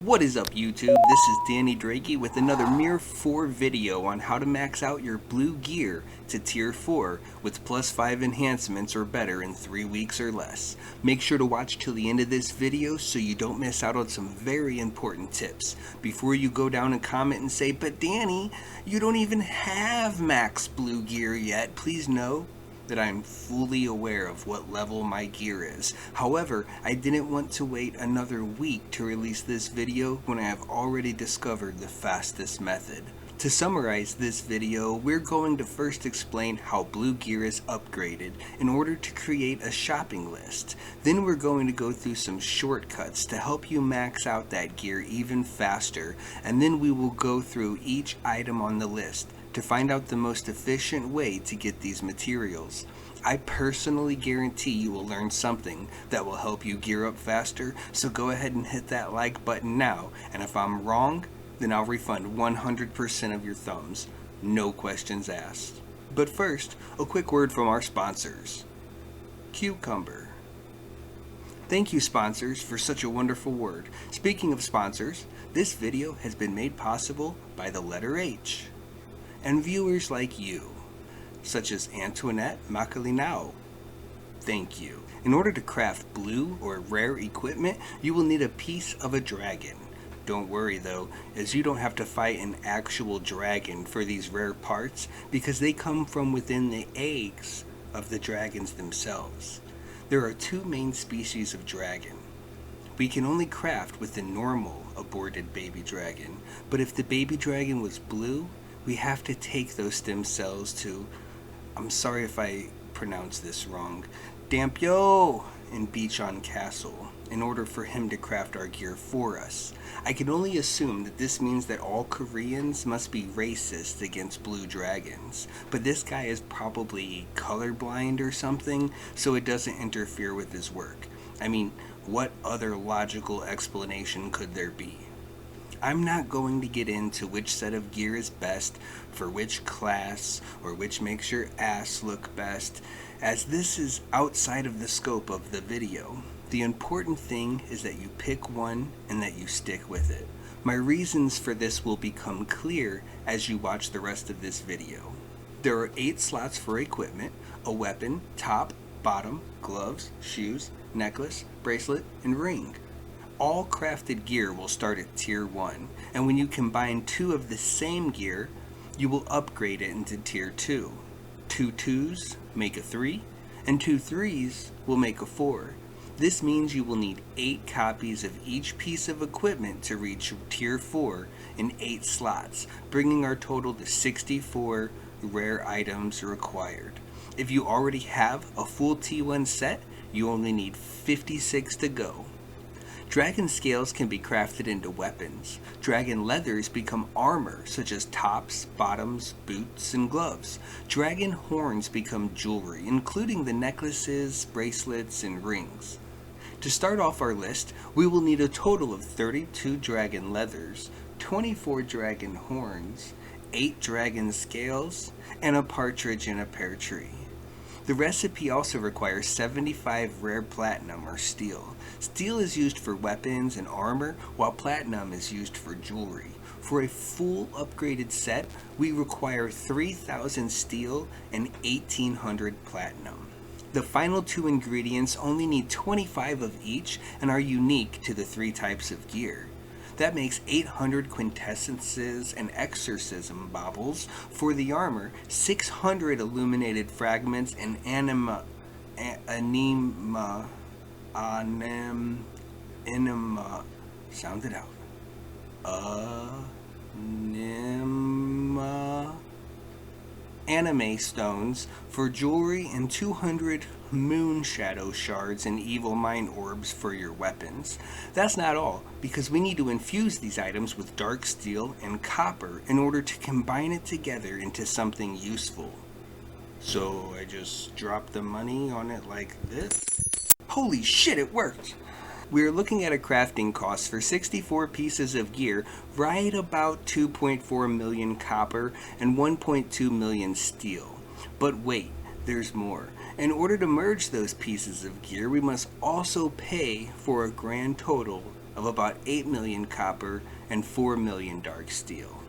What is up, YouTube? This is Danny DRACO with another MIR4 video on how to max out your blue gear to tier 4 with +5 enhancements or better in 3 weeks or less. Make sure to watch till the end of this video so you don't miss out on some very important tips. Before you go down and comment and say, "But Danny, you don't even have max blue gear yet," please know that I'm fully aware of what level my gear is. However, I didn't want to wait another week to release this video when I have already discovered the fastest method. To summarize this video, we're going to first explain how blue gear is upgraded in order to create a shopping list. Then we're going to go through some shortcuts to help you max out that gear even faster, and then we will go through each item on the list to find out the most efficient way to get these materials. I personally guarantee you will learn something that will help you gear up faster, so go ahead and hit that like button now, and if I'm wrong, then I'll refund 100% of your thumbs, no questions asked. But first, a quick word from our sponsors. Cucumber. Thank you, sponsors, for such a wonderful word. Speaking of sponsors, this video has been made possible by the letter H and viewers like you, such as Antoinette Macalinao. Thank you. In order to craft blue or rare equipment, you will need a piece of a dragon. Don't worry though, as you don't have to fight an actual dragon for these rare parts because they come from within the eggs of the dragons themselves. There are two main species of dragon. We can only craft with the normal aborted baby dragon, but if the baby dragon was blue, we have to take those stem cells to, I'm sorry if I pronounce this wrong, Dampyo in Beachon Castle, in order for him to craft our gear for us. I can only assume that this means that all Koreans must be racist against blue dragons, but this guy is probably colorblind or something, so it doesn't interfere with his work. I mean, what other logical explanation could there be? I'm not going to get into which set of gear is best for which class or which makes your ass look best, as this is outside of the scope of the video. The important thing is that you pick one and that you stick with it. My reasons for this will become clear as you watch the rest of this video. There are 8 slots for equipment: a weapon, top, bottom, gloves, shoes, necklace, bracelet, and ring. All crafted gear will start at tier 1, and when you combine 2 of the same gear, you will upgrade it into tier 2. 2 2s make a 3, and 2 3s will make a 4. This means you will need 8 copies of each piece of equipment to reach tier 4 in 8 slots, bringing our total to 64 rare items required. If you already have a full T1 set, you only need 56 to go. Dragon scales can be crafted into weapons. Dragon leathers become armor, such as tops, bottoms, boots, and gloves. Dragon horns become jewelry, including the necklaces, bracelets, and rings. To start off our list, we will need a total of 32 dragon leathers, 24 dragon horns, 8 dragon scales, and a partridge in a pear tree. The recipe also requires 75 rare platinum or steel. Steel is used for weapons and armor, while platinum is used for jewelry. For a full upgraded set, we require 3,000 steel and 1,800 platinum. The final 2 ingredients only need 25 of each and are unique to the 3 types of gear. That makes 800 quintessences and exorcism baubles for the armor, 600 illuminated fragments, and anima, sound it out, anime stones for jewelry, and 200 moon shadow shards and evil mind orbs for your weapons. That's not all, because we need to infuse these items with dark steel and copper in order to combine it together into something useful. So I just dropped the money on it like this. Holy shit, it worked! We are looking at a crafting cost for 64 pieces of gear right about 2.4 million copper and 1.2 million steel. But wait, there's more. In order to merge those pieces of gear, we must also pay for a grand total of about 8 million copper and 4 million dark steel.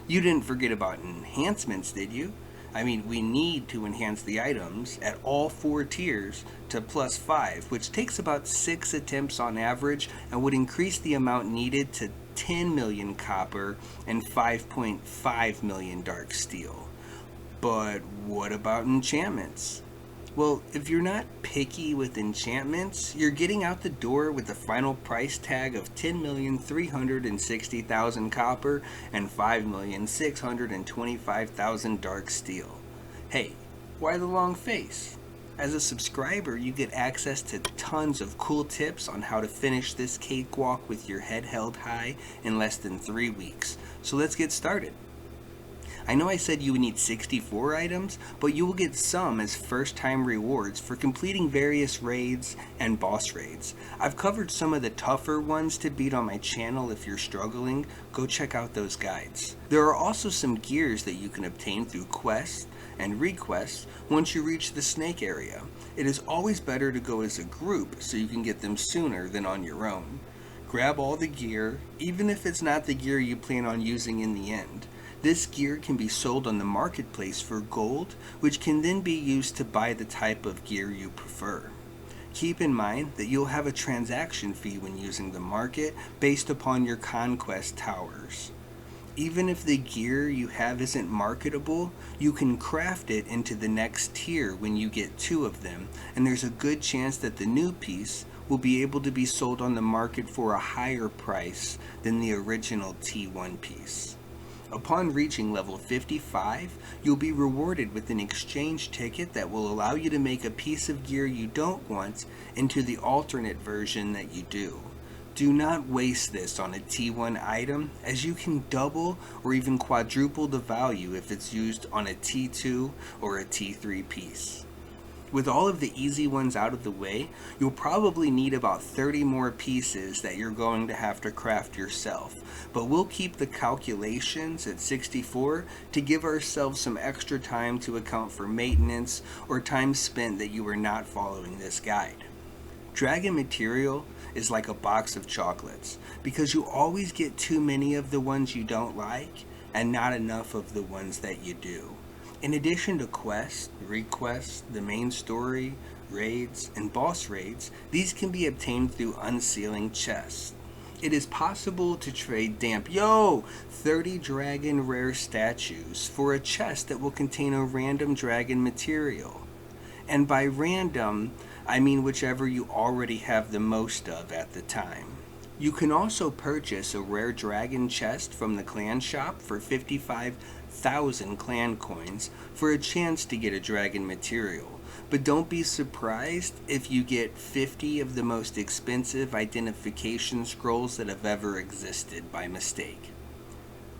You didn't forget about enhancements, did you? I mean, we need to enhance the items at all 4 tiers to +5, which takes about 6 attempts on average and would increase the amount needed to 10 million copper and 5.5 million dark steel. But what about enchantments? Well, if you're not picky with enchantments, you're getting out the door with a final price tag of 10,360,000 copper and 5,625,000 dark steel. Hey, why the long face? As a subscriber, you get access to tons of cool tips on how to finish this cakewalk with your head held high in less than 3 weeks. So let's get started. I know I said you would need 64 items, but you will get some as first-time rewards for completing various raids and boss raids. I've covered some of the tougher ones to beat on my channel. If you're struggling, go check out those guides. There are also some gears that you can obtain through quests and requests once you reach the snake area. It is always better to go as a group so you can get them sooner than on your own. Grab all the gear, even if it's not the gear you plan on using in the end. This gear can be sold on the marketplace for gold, which can then be used to buy the type of gear you prefer. Keep in mind that you'll have a transaction fee when using the market based upon your conquest towers. Even if the gear you have isn't marketable, you can craft it into the next tier when you get 2 of them, and there's a good chance that the new piece will be able to be sold on the market for a higher price than the original T1 piece. Upon reaching level 55, you'll be rewarded with an exchange ticket that will allow you to make a piece of gear you don't want into the alternate version that you do. Do not waste this on a T1 item, as you can double or even quadruple the value if it's used on a T2 or a T3 piece. With all of the easy ones out of the way, you'll probably need about 30 more pieces that you're going to have to craft yourself, but we'll keep the calculations at 64 to give ourselves some extra time to account for maintenance or time spent that you are not following this guide. Dragon material is like a box of chocolates, because you always get too many of the ones you don't like and not enough of the ones that you do. In addition to quests, requests, the main story, raids, and boss raids, these can be obtained through unsealing chests. It is possible to trade 30 dragon rare statues for a chest that will contain a random dragon material. And by random, I mean whichever you already have the most of at the time. You can also purchase a rare dragon chest from the clan shop for 55,000 clan coins for a chance to get a dragon material, but don't be surprised if you get 50 of the most expensive identification scrolls that have ever existed by mistake.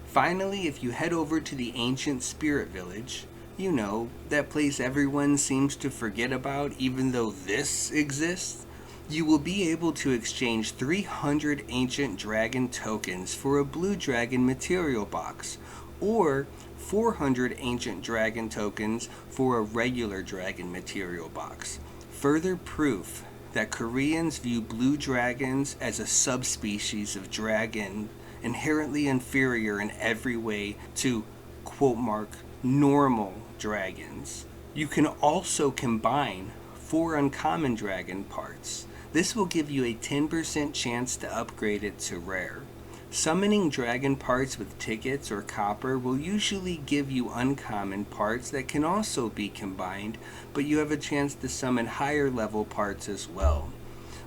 Finally, if you head over to the ancient spirit village, you know, that place everyone seems to forget about even though this exists, you will be able to exchange 300 ancient dragon tokens for a blue dragon material box, or 400 ancient dragon tokens for a regular dragon material box. Further proof that Koreans view blue dragons as a subspecies of dragon, inherently inferior in every way to, quote mark, normal dragons. You can also combine 4 uncommon dragon parts. This will give you a 10% chance to upgrade it to rare. Summoning dragon parts with tickets or copper will usually give you uncommon parts that can also be combined, but you have a chance to summon higher level parts as well.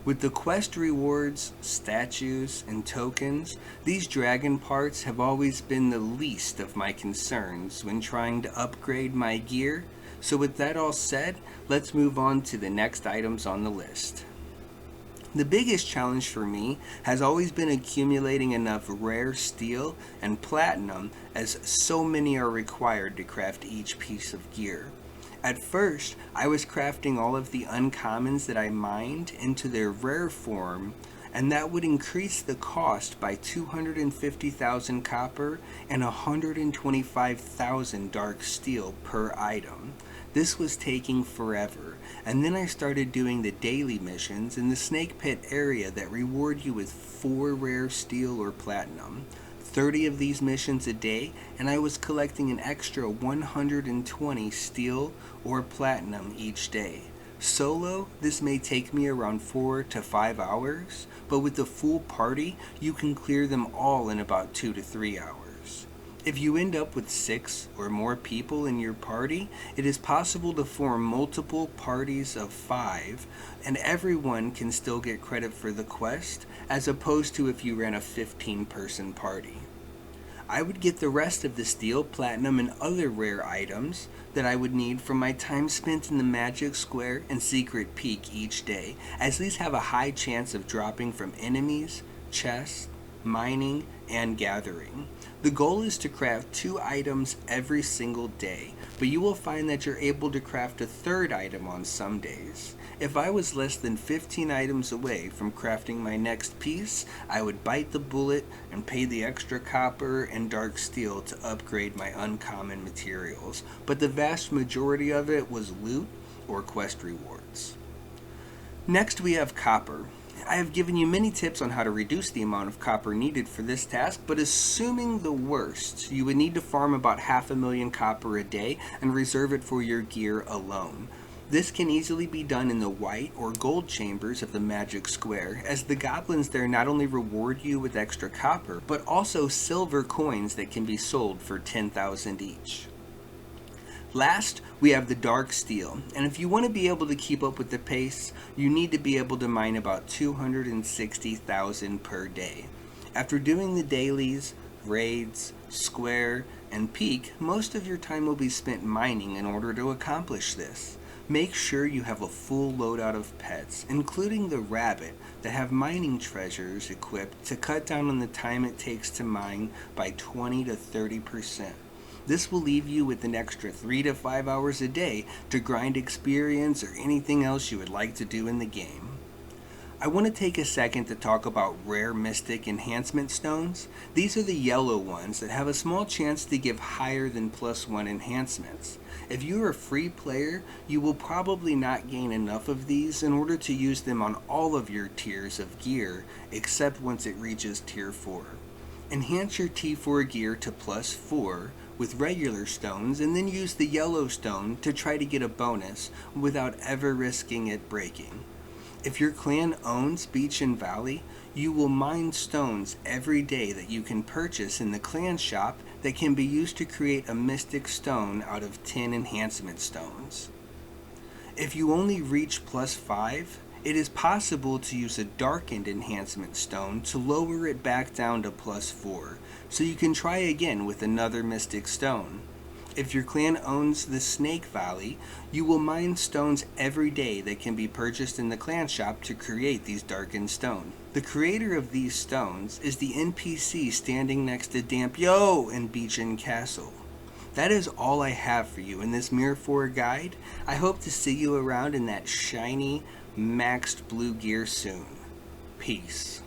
With the quest rewards, statues, and tokens, these dragon parts have always been the least of my concerns when trying to upgrade my gear. So with that all said, let's move on to the next items on the list. The biggest challenge for me has always been accumulating enough rare steel and platinum, as so many are required to craft each piece of gear. At first, I was crafting all of the uncommons that I mined into their rare form, and that would increase the cost by 250,000 copper and 125,000 dark steel per item. This was taking forever, and then I started doing the daily missions in the snake pit area that reward you with 4 rare steel or platinum. 30 of these missions a day, and I was collecting an extra 120 steel or platinum each day. Solo, this may take me around 4 to 5 hours, but with the full party, you can clear them all in about 2 to 3 hours. If you end up with 6 or more people in your party, it is possible to form multiple parties of 5, and everyone can still get credit for the quest, as opposed to if you ran a 15-person party. I would get the rest of the steel, platinum, and other rare items that I would need from my time spent in the Magic Square and Secret Peak each day, as these have a high chance of dropping from enemies, chests, mining, and gathering. The goal is to craft 2 items every single day, but you will find that you're able to craft a 3rd item on some days. If I was less than 15 items away from crafting my next piece, I would bite the bullet and pay the extra copper and dark steel to upgrade my uncommon materials, but the vast majority of it was loot or quest rewards. Next we have copper. I have given you many tips on how to reduce the amount of copper needed for this task, but assuming the worst, you would need to farm about 500,000 copper a day and reserve it for your gear alone. This can easily be done in the white or gold chambers of the Magic Square, as the goblins there not only reward you with extra copper, but also silver coins that can be sold for 10,000 each. Last, we have the dark steel, and if you want to be able to keep up with the pace, you need to be able to mine about 260,000 per day. After doing the dailies, raids, square, and peak, most of your time will be spent mining in order to accomplish this. Make sure you have a full loadout of pets, including the rabbit, that have mining treasures equipped to cut down on the time it takes to mine by 20 to 30%. This will leave you with an extra 3 to 5 hours a day to grind experience or anything else you would like to do in the game. I want to take a second to talk about rare mystic enhancement stones. These are the yellow ones that have a small chance to give higher than +1 enhancements. If you're a free player, you will probably not gain enough of these in order to use them on all of your tiers of gear, except once it reaches tier 4. Enhance your T4 gear to +4 with regular stones, and then use the yellow stone to try to get a bonus without ever risking it breaking. If your clan owns Beach and Valley, you will mine stones every day that you can purchase in the clan shop that can be used to create a mystic stone out of 10 enhancement stones. If you only reach +5, it is possible to use a darkened enhancement stone to lower it back down to +4, so you can try again with another mystic stone. If your clan owns the Snake Valley, you will mine stones every day that can be purchased in the clan shop to create these darkened stones. The creator of these stones is the NPC standing next to Dampyo in Beachin Castle. That is all I have for you in this MIR4 guide. I hope to see you around in that shiny, maxed blue gear soon. Peace.